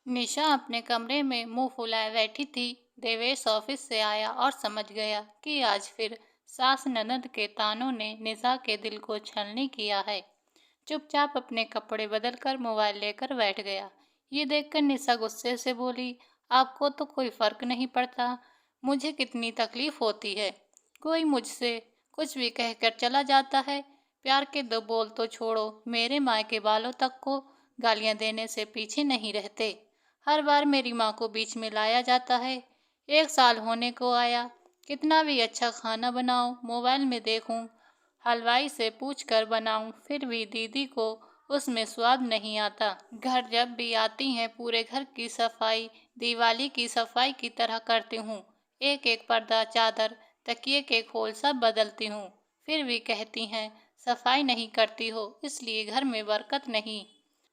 निशा अपने कमरे में मुंह फुलाए बैठी थी। देवेश ऑफिस से आया और समझ गया कि आज फिर सास ननद के तानों ने निशा के दिल को छलनी किया है। चुपचाप अपने कपड़े बदलकर मोबाइल लेकर बैठ गया। ये देखकर निशा गुस्से से बोली, आपको तो कोई फर्क नहीं पड़ता मुझे कितनी तकलीफ होती है। कोई मुझसे कुछ भी कहकर चला जाता है। प्यार के दो बोल तो छोड़ो, मेरे माँ के बालों तक को गालियां देने से पीछे नहीं रहते। हर बार मेरी माँ को बीच में लाया जाता है। 1 साल होने को आया, कितना भी अच्छा खाना बनाऊं, मोबाइल में देखूं, हलवाई से पूछ कर बनाऊं, फिर भी दीदी को उसमें स्वाद नहीं आता। घर जब भी आती हैं पूरे घर की सफाई दिवाली की सफाई की तरह करती हूँ। एक एक पर्दा, चादर, तकिए के खोल सब बदलती हूँ। फिर भी कहती हैं सफाई नहीं करती हो, इसलिए घर में बरकत नहीं।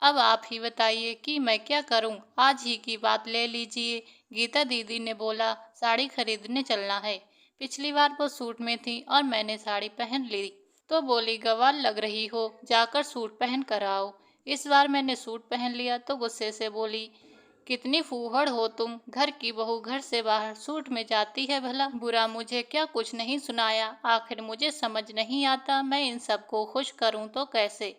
अब आप ही बताइए कि मैं क्या करूं? आज ही की बात ले लीजिए। गीता दीदी ने बोला साड़ी खरीदने चलना है। पिछली बार वो सूट में थी और मैंने साड़ी पहन ली तो बोली गवार लग रही हो, जाकर सूट पहन कर आओ। इस बार मैंने सूट पहन लिया तो गुस्से से बोली, कितनी फूहड़ हो तुम, घर की बहू घर से बाहर सूट में जाती है भला। बुरा मुझे क्या कुछ नहीं सुनाया। आखिर मुझे समझ नहीं आता मैं इन सबको खुश करूं तो कैसे।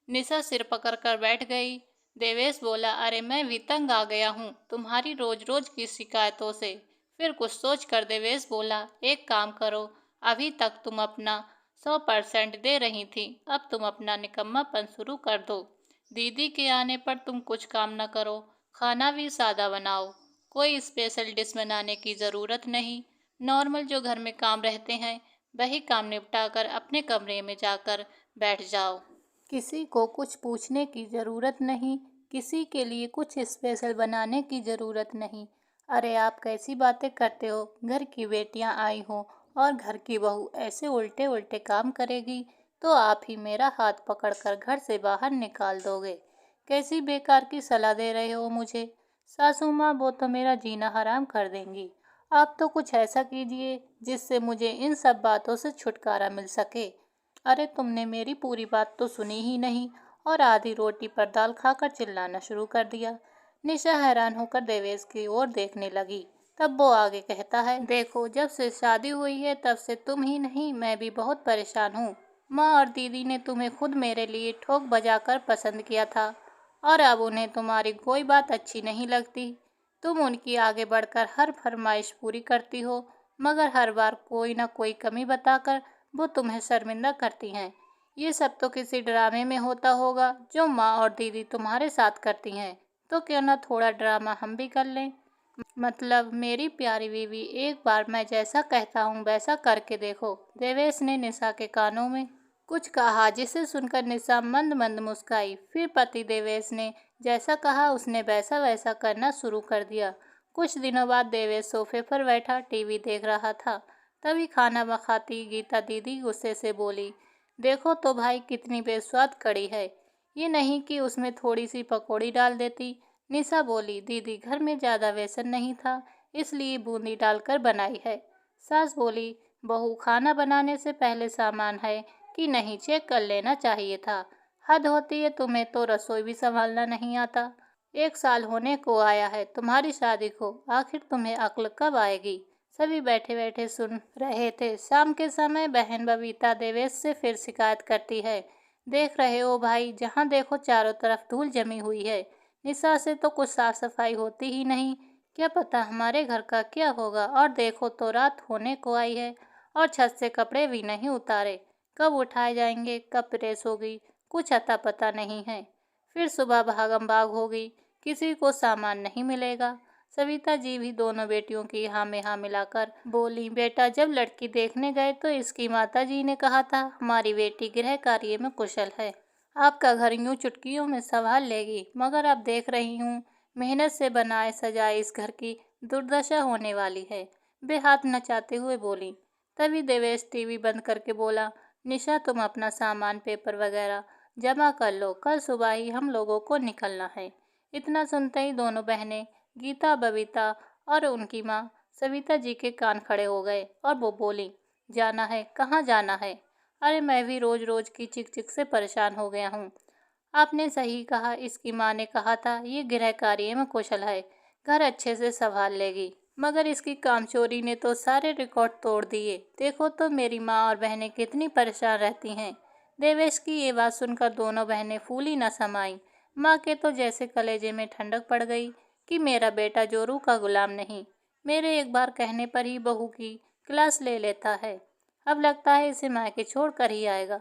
निशा सिर पकड़कर बैठ गई। देवेश बोला, अरे मैं भी तंग आ गया हूँ तुम्हारी रोज रोज की शिकायतों से। फिर कुछ सोच कर देवेश बोला, एक काम करो, अभी तक तुम अपना 100% दे रही थी, अब तुम अपना निकम्मापन शुरू कर दो। दीदी के आने पर तुम कुछ काम न करो, खाना भी सादा बनाओ, कोई स्पेशल डिश बनाने की ज़रूरत नहीं। नॉर्मल जो घर में काम रहते हैं वही काम निपटा कर अपने कमरे में जाकर बैठ जाओ। किसी को कुछ पूछने की ज़रूरत नहीं, किसी के लिए कुछ स्पेशल बनाने की ज़रूरत नहीं। अरे आप कैसी बातें करते हो, घर की बेटियां आई हो और घर की बहू ऐसे उल्टे उल्टे काम करेगी तो आप ही मेरा हाथ पकड़कर घर से बाहर निकाल दोगे। कैसी बेकार की सलाह दे रहे हो मुझे। सासू माँ वो तो मेरा जीना हराम कर देंगी। आप तो कुछ ऐसा कीजिए जिससे मुझे इन सब बातों से छुटकारा मिल सके। अरे तुमने मेरी पूरी बात तो सुनी ही नहीं और आधी रोटी पर दाल खाकर चिल्लाना शुरू कर दिया। निशा हैरान होकर देवेश की ओर देखने लगी। तब वो आगे कहता है, देखो जब से शादी हुई है तब से तुम ही नहीं मैं भी बहुत परेशान हूँ। माँ और दीदी ने तुम्हें खुद मेरे लिए ठोक बजाकर पसंद किया था और अब उन्हें तुम्हारी कोई बात अच्छी नहीं लगती। तुम उनकी आगे बढ़कर हर फरमाइश पूरी करती हो, मगर हर बार कोई ना कोई कमी बताकर वो तुम्हें शर्मिंदा करती हैं। ये सब तो किसी ड्रामे में होता होगा जो माँ और दीदी तुम्हारे साथ करती हैं। तो क्यों ना थोड़ा ड्रामा हम भी कर लें। मतलब मेरी प्यारी बीवी, एक बार मैं जैसा कहता हूँ वैसा करके देखो। देवेश ने निशा के कानों में कुछ कहा जिसे सुनकर निशा मंद मंद मुस्काई। फिर पति देवेश ने जैसा कहा उसने वैसा वैसा करना शुरू कर दिया। कुछ दिनों बाद देवेश सोफे पर बैठा टीवी देख रहा था। तभी खाना बखाती गीता दीदी गुस्से से बोली, देखो तो भाई कितनी बेस्वाद कड़ी है, ये नहीं कि उसमें थोड़ी सी पकौड़ी डाल देती। निशा बोली, दीदी घर में ज़्यादा बेसन नहीं था इसलिए बूंदी डालकर बनाई है। सास बोली, बहू खाना बनाने से पहले सामान है कि नहीं चेक कर लेना चाहिए था। हद होती है, तुम्हें तो रसोई भी संभालना नहीं आता। 1 साल होने को आया है तुम्हारी शादी को, आखिर तुम्हें अक्ल कब आएगी। सभी बैठे बैठे सुन रहे थे। शाम के समय बहन बबीता देवेश से फिर शिकायत करती है, देख रहे हो भाई, जहाँ देखो चारों तरफ धूल जमी हुई है। निशा से तो कुछ साफ सफाई होती ही नहीं, क्या पता हमारे घर का क्या होगा। और देखो तो रात होने को आई है और छत से कपड़े भी नहीं उतारे, कब उठाए जाएंगे, कब प्रेस होगी, कुछ अता पता नहीं है। फिर सुबह भागम भाग होगी, किसी को सामान नहीं मिलेगा। सविता जी भी दोनों बेटियों की हाँ में हाँ मिलाकर बोली, बेटा जब लड़की देखने गए तो इसकी माता जी ने कहा था हमारी बेटी गृह कार्य में कुशल है, आपका घर यूं चुटकियों में संभाल लेगी, मगर अब देख रही हूँ मेहनत से बनाए सजाए इस घर की दुर्दशा होने वाली है। वे हाथ नचाते हुए बोली। तभी देवेश टीवी बंद करके बोला, निशा तुम अपना सामान पेपर वगैरह जमा कर लो, कल सुबह ही हम लोगों को निकलना है। इतना सुनते ही दोनों बहनें गीता, बबीता और उनकी माँ सविता जी के कान खड़े हो गए और वो बोली, जाना है, कहाँ जाना है। अरे मैं भी रोज रोज की चिक चिक से परेशान हो गया हूँ। आपने सही कहा, इसकी माँ ने कहा था ये गृह कार्य में कुशल है, घर अच्छे से संभाल लेगी। मगर इसकी कामचोरी ने तो सारे रिकॉर्ड तोड़ दिए। देखो तो मेरी माँ और बहनें कितनी परेशान रहती हैं। देवेश की ये बात सुनकर दोनों बहनें फूली न समाईं। माँ के तो जैसे कलेजे में ठंडक पड़ गई कि मेरा बेटा जोरू का गुलाम नहीं, मेरे एक बार कहने पर ही बहू की क्लास ले लेता है। अब लगता है इसे मायके छोड़ कर ही आएगा।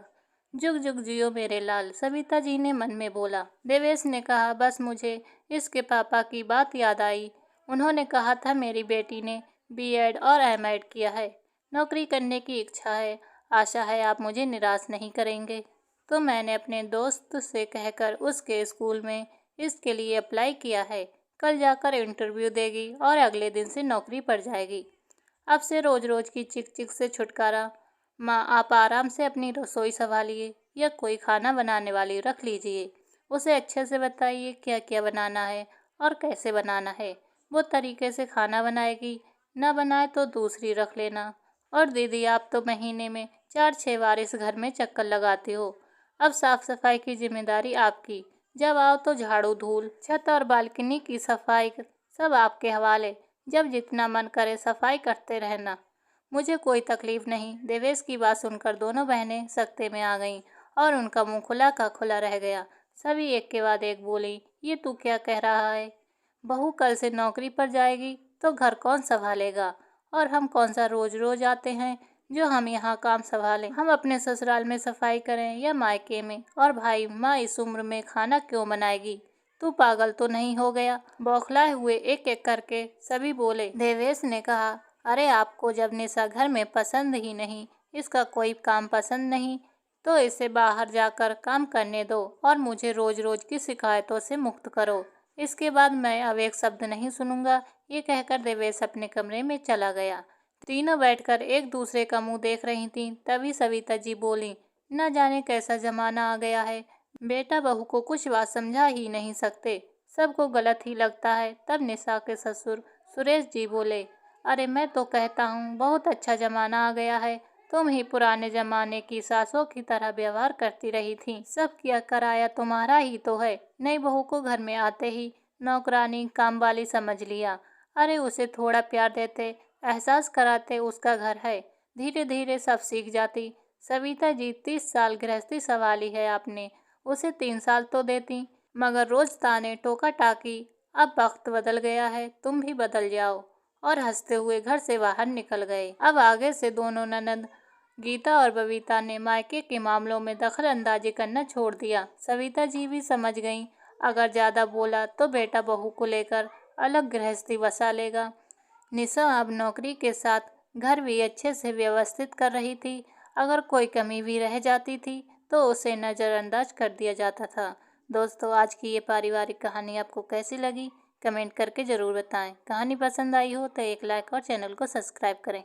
जुग जुग जियो मेरे लाल, सविता जी ने मन में बोला। देवेश ने कहा, बस मुझे इसके पापा की बात याद आई। उन्होंने कहा था मेरी बेटी ने बीएड और एमएड किया है, नौकरी करने की इच्छा है, आशा है आप मुझे निराश नहीं करेंगे। तो मैंने अपने दोस्त से कहकर उसके स्कूल में इसके लिए अप्लाई किया है। कल जाकर इंटरव्यू देगी और अगले दिन से नौकरी पड़ जाएगी। अब से रोज रोज की चिक चिक से छुटकारा। माँ, आप आराम से अपनी रसोई संभालिए या कोई खाना बनाने वाली रख लीजिए। उसे अच्छे से बताइए क्या क्या बनाना है और कैसे बनाना है। वो तरीके से खाना बनाएगी, ना बनाए तो दूसरी रख लेना। और दीदी, आप तो महीने में 4-6 बार इस घर में चक्कर लगाती हो। अब साफ सफाई की जिम्मेदारी आपकी। जब आओ तो झाड़ू, धूल, छत और बालकनी की सफाई सब आपके हवाले। जब जितना मन करे सफाई करते रहना, मुझे कोई तकलीफ नहीं। देवेश की बात सुनकर दोनों बहनें सकते में आ गईं और उनका मुंह खुला का खुला रह गया। सभी एक के बाद एक बोली, ये तू क्या कह रहा है? बहू कल से नौकरी पर जाएगी तो घर कौन संभालेगा? और हम कौन सा रोज रोज आते हैं जो हम यहाँ काम संभालें? हम अपने ससुराल में सफाई करें या मायके में? और भाई, माँ इस उम्र में खाना क्यों बनाएगी? तू पागल तो नहीं हो गया? बौखलाए हुए एक एक करके सभी बोले। देवेश ने कहा, अरे आपको जब निशा घर में पसंद ही नहीं, इसका कोई काम पसंद नहीं, तो इसे बाहर जाकर काम करने दो और मुझे रोज रोज की शिकायतों से मुक्त करो। इसके बाद मैं अब एक शब्द नहीं सुनूंगा। ये कहकर देवेश अपने कमरे में चला गया। तीनों बैठकर एक दूसरे का मुंह देख रही थीं। तभी सविता जी बोली, न जाने कैसा जमाना आ गया है, बेटा बहू को कुछ बात समझा ही नहीं सकते, सबको गलत ही लगता है। तब निशा के ससुर सुरेश जी बोले, अरे मैं तो कहता हूँ बहुत अच्छा जमाना आ गया है। तुम ही पुराने जमाने की सासों की तरह व्यवहार करती रही थी। सब किया कराया तुम्हारा ही तो है। नई बहू को घर में आते ही नौकरानी, काम वाली समझ लिया। अरे उसे थोड़ा प्यार देते, एहसास कराते उसका घर है, धीरे धीरे सब सीख जाती। सविता जी, 30 साल गृहस्थी संभाली है आपने, उसे 3 साल तो देती, मगर रोज ताने टोका टाकी। अब वक्त बदल गया है, तुम भी बदल जाओ। और हंसते हुए घर से बाहर निकल गए। अब आगे से दोनों ननद गीता और बबीता ने मायके के मामलों में दखल अंदाजी करना छोड़ दिया। सविता जी भी समझ गईं, अगर ज़्यादा बोला तो बेटा बहू को लेकर अलग गृहस्थी बसा लेगा। निशा अब नौकरी के साथ घर भी अच्छे से व्यवस्थित कर रही थी। अगर कोई कमी भी रह जाती थी तो उसे नज़रअंदाज कर दिया जाता था। दोस्तों, आज की ये पारिवारिक कहानी आपको कैसी लगी? कमेंट करके ज़रूर बताएं। कहानी पसंद आई हो तो एक लाइक और चैनल को सब्सक्राइब करें।